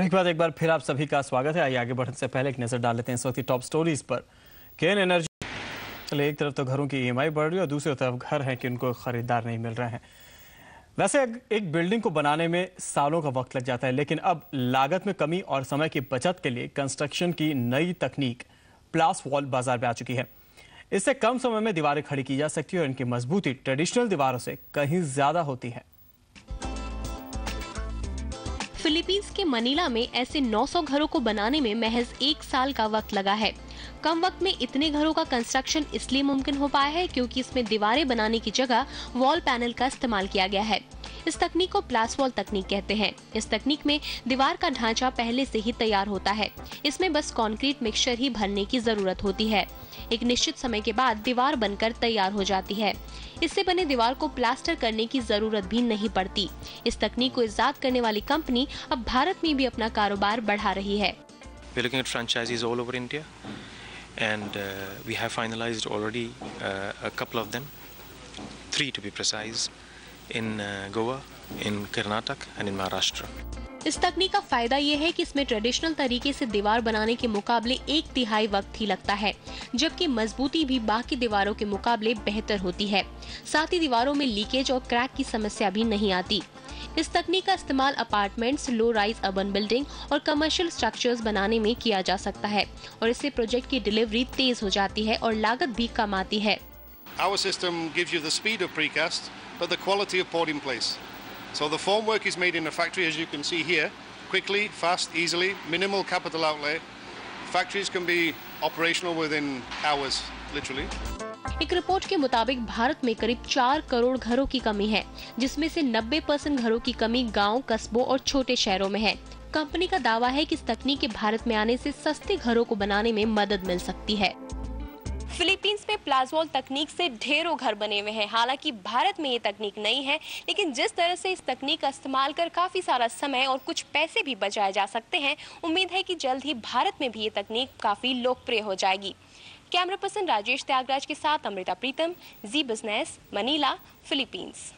Break बाद एक बार फिर आप सभी का स्वागत है। आइए आगे बढ़ने से पहले एक नजर डाल लेते हैं इस वक्त की टॉप स्टोरीज पर। केन एनर्जी, चले एक तरफ तो घरों की ईएमआई बढ़ रही है और दूसरी तरफ घर है कि उनको खरीदार नहीं मिल रहे हैं। वैसे एक बिल्डिंग को बनाने में सालों का वक्त लग जाता है, लेकिन अब लागत में कमी और समय की बचत के लिए कंस्ट्रक्शन की नई तकनीक प्लास वॉल बाजार में आ चुकी है। इससे कम समय में दीवारें खड़ी की जा सकती है और इनकी मजबूती ट्रेडिशनल दीवारों से कहीं ज्यादा होती है। फिलीपींस के मनीला में ऐसे 900 घरों को बनाने में महज 1 साल का वक्त लगा है। कम वक्त में इतने घरों का कंस्ट्रक्शन इसलिए मुमकिन हो पाया है क्योंकि इसमें दीवारें बनाने की जगह वॉल पैनल का इस्तेमाल किया गया है। इस तकनीक को प्लास वॉल तकनीक कहते हैं। इस तकनीक में दीवार का ढांचा पहले से ही तैयार होता है। इसमें बस कंक्रीट मिक्सचर ही भरने की जरूरत होती है। एक निश्चित समय के बाद दीवार बनकर तैयार हो जाती है। इससे बने दीवार को प्लास्टर करने की जरूरत भी नहीं पड़ती। इस तकनीक को इजाद करने वाली कंपनी अब भारत में भी अपना कारोबार बढ़ा रही है। We're looking at franchises all over India, and we have finalized already a couple of them, 3 to be precise, in Goa, in Karnataka and in Maharashtra. इस तकनीक का फायदा ये है कि इसमें ट्रेडिशनल तरीके से दीवार बनाने के मुकाबले 1/3 वक्त ही लगता है, जबकि मजबूती भी बाकी दीवारों के मुकाबले बेहतर होती है। साथ ही दीवारों में लीकेज और क्रैक की समस्या भी नहीं आती। इस तकनीक का इस्तेमाल apartments, low rise urban building और कमर्शियल स्ट्रक्चर्स बनाने में किया जा सकता है और इससे प्रोजेक्ट की डिलीवरी तेज हो जाती है और लागत भी कम आती है। Our system gives you the speed of precast, but the quality of poured in place. So the formwork is made in a factory, as you can see here, quickly, fast, easily, minimal capital outlay. Factories can be operational within hours, literally. एक report के मुताबिक भारत में करीब 4 करोड़ घरों की कमी है, जिसमें से 90% घरों की कमी गांव, कस्बों और छोटे शहरों में है। कंपनी का दावा है कि इस तकनीक के भारत में आने से सस्ते घरों को बनाने में मदद मिल सकती है। फिलीपींस में प्लास वॉल तकनीक से ढेरों घर बने हुए हैं। हालांकि भारत में ये तकनीक नहीं है, लेकिन जिस तरह से इस तकनीक का इस्तेमाल कर काफी सारा समय और कुछ पैसे भी बचाए जा सकते हैं, उम्मीद है कि जल्द ही भारत में भी ये तकनीक काफी लोकप्रिय हो जाएगी। कैमरा पर्सन राजेश त्यागराज के साथ अमृता प्रीतम, जी बिजनेस, मनीला, फिलीपींस।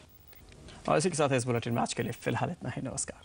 और इसी के साथ इस बुलेटिन में आज के लिए फिलहाल इतना ही। नमस्कार।